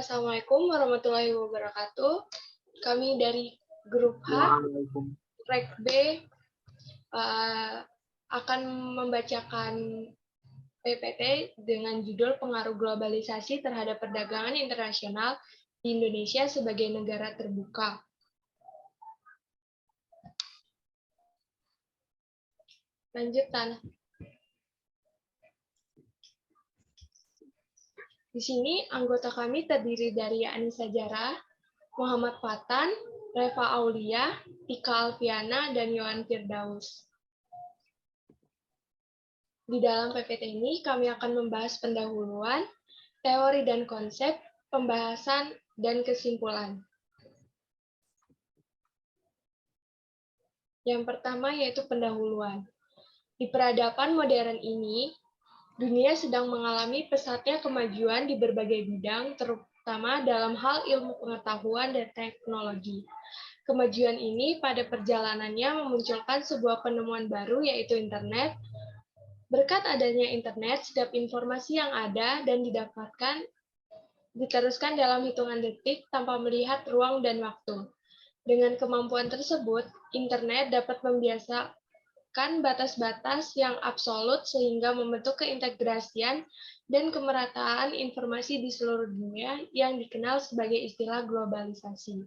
Assalamualaikum warahmatullahi wabarakatuh. Kami dari grup H, Rek B, akan membacakan PPT dengan judul Pengaruh Globalisasi Terhadap Perdagangan Internasional di Indonesia sebagai Negara Terbuka. Lanjutan. Di sini anggota kami terdiri dari Anissa Jarah, Muhammad Fatan, Reva Aulia, Tika Alfiana, dan Yohan Firdaus. Di dalam PPT ini kami akan membahas pendahuluan, teori dan konsep, pembahasan, dan kesimpulan. Yang pertama yaitu pendahuluan. Di peradaban modern ini, dunia sedang mengalami pesatnya kemajuan di berbagai bidang, terutama dalam hal ilmu pengetahuan dan teknologi. Kemajuan ini pada perjalanannya memunculkan sebuah penemuan baru yaitu internet. Berkat adanya internet, setiap informasi yang ada dan didapatkan diteruskan dalam hitungan detik tanpa melihat ruang dan waktu. Dengan kemampuan tersebut, internet dapat membiasakan batas-batas yang absolut sehingga membentuk keintegrasian dan kemerataan informasi di seluruh dunia yang dikenal sebagai istilah globalisasi.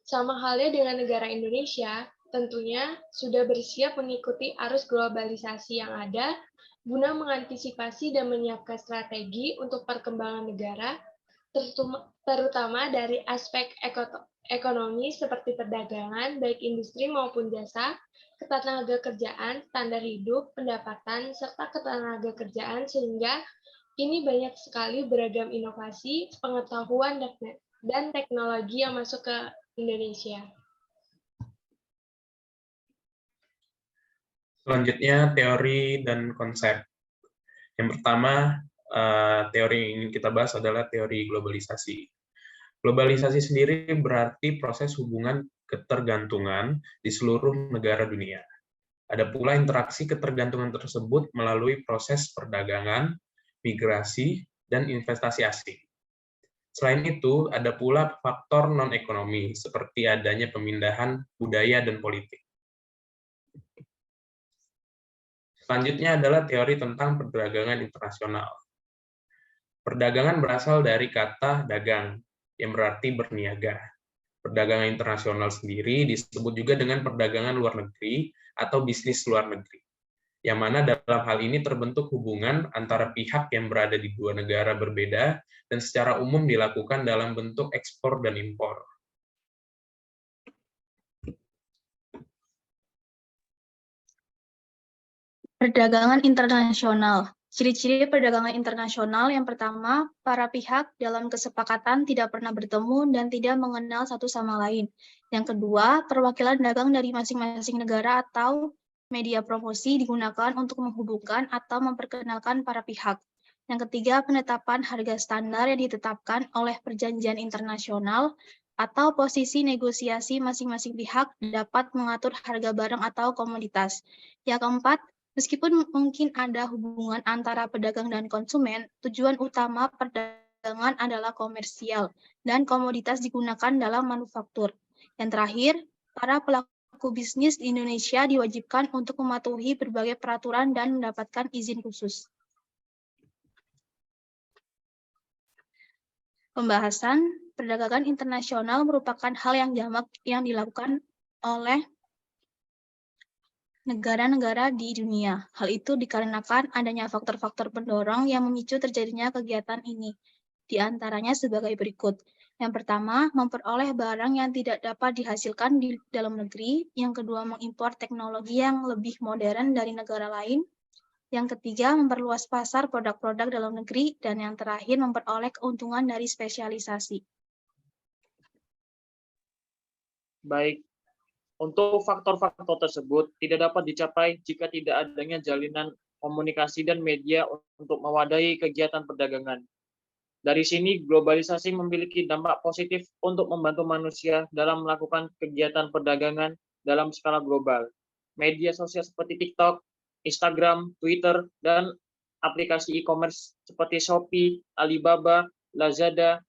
Sama halnya dengan negara Indonesia, tentunya sudah bersiap mengikuti arus globalisasi yang ada guna mengantisipasi dan menyiapkan strategi untuk perkembangan negara, terutama dari aspek ekonomi seperti perdagangan, baik industri maupun jasa, ketenagakerjaan, standar hidup, pendapatan, serta ketenagakerjaan, sehingga ini banyak sekali beragam inovasi, pengetahuan, dan teknologi yang masuk ke Indonesia. Selanjutnya, teori dan konsep. Yang pertama, teori yang ingin kita bahas adalah teori globalisasi. Globalisasi sendiri berarti proses hubungan ketergantungan di seluruh negara dunia. Ada pula interaksi ketergantungan tersebut melalui proses perdagangan, migrasi, dan investasi asing. Selain itu, ada pula faktor non-ekonomi, seperti adanya pemindahan budaya dan politik. Selanjutnya adalah teori tentang perdagangan internasional. Perdagangan berasal dari kata dagang, yang berarti berniaga. Perdagangan internasional sendiri disebut juga dengan perdagangan luar negeri atau bisnis luar negeri, yang mana dalam hal ini terbentuk hubungan antara pihak yang berada di dua negara berbeda dan secara umum dilakukan dalam bentuk ekspor dan impor. Perdagangan internasional. Ciri-ciri perdagangan internasional yang pertama, para pihak dalam kesepakatan tidak pernah bertemu dan tidak mengenal satu sama lain. Yang kedua, perwakilan dagang dari masing-masing negara atau media promosi digunakan untuk menghubungkan atau memperkenalkan para pihak. Yang ketiga, penetapan harga standar yang ditetapkan oleh perjanjian internasional atau posisi negosiasi masing-masing pihak dapat mengatur harga barang atau komoditas. Yang keempat, meskipun mungkin ada hubungan antara pedagang dan konsumen, tujuan utama perdagangan adalah komersial dan komoditas digunakan dalam manufaktur. Yang terakhir, para pelaku bisnis di Indonesia diwajibkan untuk mematuhi berbagai peraturan dan mendapatkan izin khusus. Pembahasan perdagangan internasional merupakan hal yang jamak yang dilakukan oleh negara-negara di dunia. Hal itu dikarenakan adanya faktor-faktor pendorong yang memicu terjadinya kegiatan ini. Di antaranya sebagai berikut. Yang pertama, memperoleh barang yang tidak dapat dihasilkan di dalam negeri. Yang kedua, mengimpor teknologi yang lebih modern dari negara lain. Yang ketiga, memperluas pasar produk-produk dalam negeri. Dan yang terakhir, memperoleh keuntungan dari spesialisasi. Baik. Untuk faktor-faktor tersebut tidak dapat dicapai jika tidak adanya jalinan komunikasi dan media untuk mewadahi kegiatan perdagangan. Dari sini, globalisasi memiliki dampak positif untuk membantu manusia dalam melakukan kegiatan perdagangan dalam skala global. Media sosial seperti TikTok, Instagram, Twitter, dan aplikasi e-commerce seperti Shopee, Alibaba, Lazada,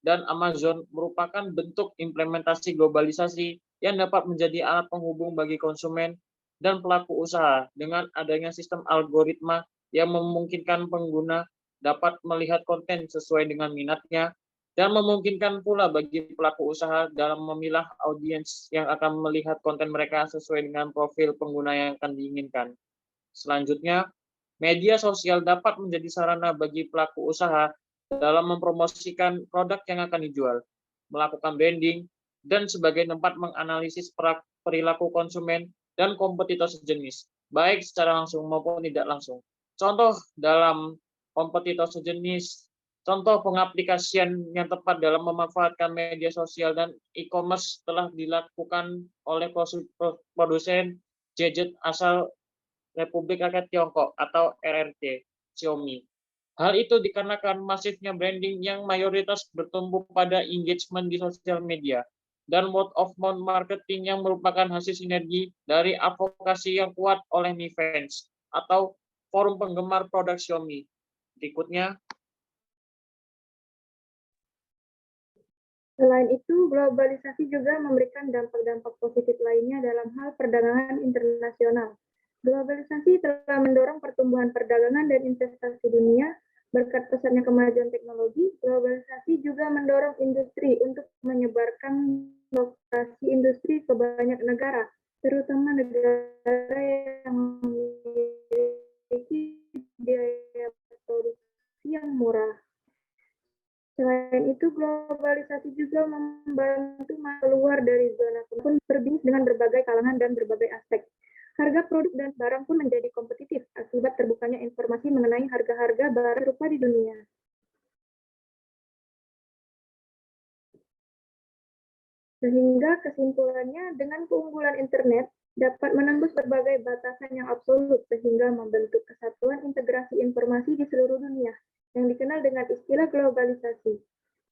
dan Amazon merupakan bentuk implementasi globalisasi yang dapat menjadi alat penghubung bagi konsumen dan pelaku usaha dengan adanya sistem algoritma yang memungkinkan pengguna dapat melihat konten sesuai dengan minatnya dan memungkinkan pula bagi pelaku usaha dalam memilah audiens yang akan melihat konten mereka sesuai dengan profil pengguna yang akan diinginkan. Selanjutnya, media sosial dapat menjadi sarana bagi pelaku usaha dalam mempromosikan produk yang akan dijual, melakukan branding, dan sebagai tempat menganalisis perilaku konsumen dan kompetitor sejenis, baik secara langsung maupun tidak langsung. Contoh dalam kompetitor sejenis, contoh pengaplikasian yang tepat dalam memanfaatkan media sosial dan e-commerce telah dilakukan oleh produsen gadget asal Republik Rakyat Tiongkok atau RRT, Xiaomi. Hal itu dikarenakan masifnya branding yang mayoritas bertumbuh pada engagement di sosial media dan word of mouth marketing yang merupakan hasil sinergi dari advokasi yang kuat oleh Mi Fans atau forum penggemar produk Xiaomi. Berikutnya. Selain itu, globalisasi juga memberikan dampak-dampak positif lainnya dalam hal perdagangan internasional. Globalisasi telah mendorong pertumbuhan perdagangan dan investasi dunia. Berkat pesatnya kemajuan teknologi, globalisasi juga mendorong industri untuk menyebarkan lokasi industri ke banyak negara, terutama negara yang memiliki biaya produksi yang murah. Selain itu, globalisasi juga membantu keluar dari zona pun berbisnis dengan berbagai kalangan dan berbagai aspek. Harga produk dan barang pun menjadi kompetitif akibat terbukanya informasi mengenai harga-harga barang serupa di dunia. Sehingga kesimpulannya, dengan keunggulan internet dapat menembus berbagai batasan yang absolut sehingga membentuk kesatuan integrasi informasi di seluruh dunia yang dikenal dengan istilah globalisasi.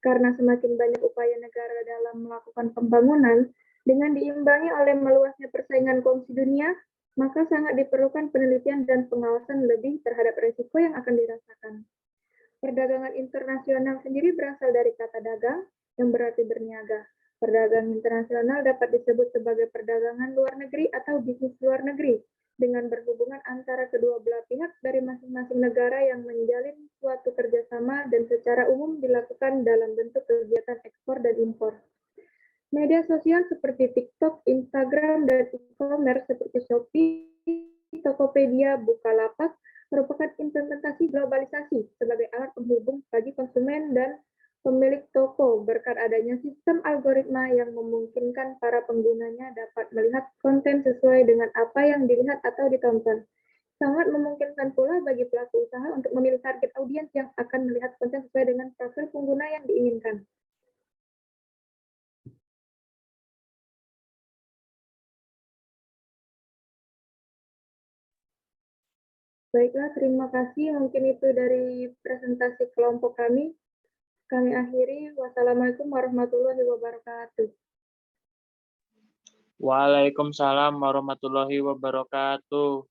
Karena semakin banyak upaya negara dalam melakukan pembangunan dengan diimbangi oleh meluasnya persaingan kongsi dunia, maka sangat diperlukan penelitian dan pengawasan lebih terhadap risiko yang akan dirasakan. Perdagangan internasional sendiri berasal dari kata dagang yang berarti berniaga. Perdagangan internasional dapat disebut sebagai perdagangan luar negeri atau bisnis luar negeri dengan berhubungan antara kedua belah pihak dari masing-masing negara yang menjalin suatu kerjasama dan secara umum dilakukan dalam bentuk kegiatan ekspor dan impor. Media sosial seperti TikTok, Instagram, dan e-commerce seperti Shopee, Tokopedia, Bukalapak merupakan implementasi globalisasi sebagai alat penghubung bagi konsumen dan pemilik toko berkat adanya sistem algoritma yang memungkinkan para penggunanya dapat melihat konten sesuai dengan apa yang dilihat atau ditonton. Sangat memungkinkan pula bagi pelaku usaha untuk memilih target audiens yang akan melihat konten sesuai dengan profil pengguna yang diinginkan. Baiklah, terima kasih. Mungkin itu dari presentasi kelompok kami. Kami akhiri. Wassalamualaikum warahmatullahi wabarakatuh. Waalaikumsalam warahmatullahi wabarakatuh.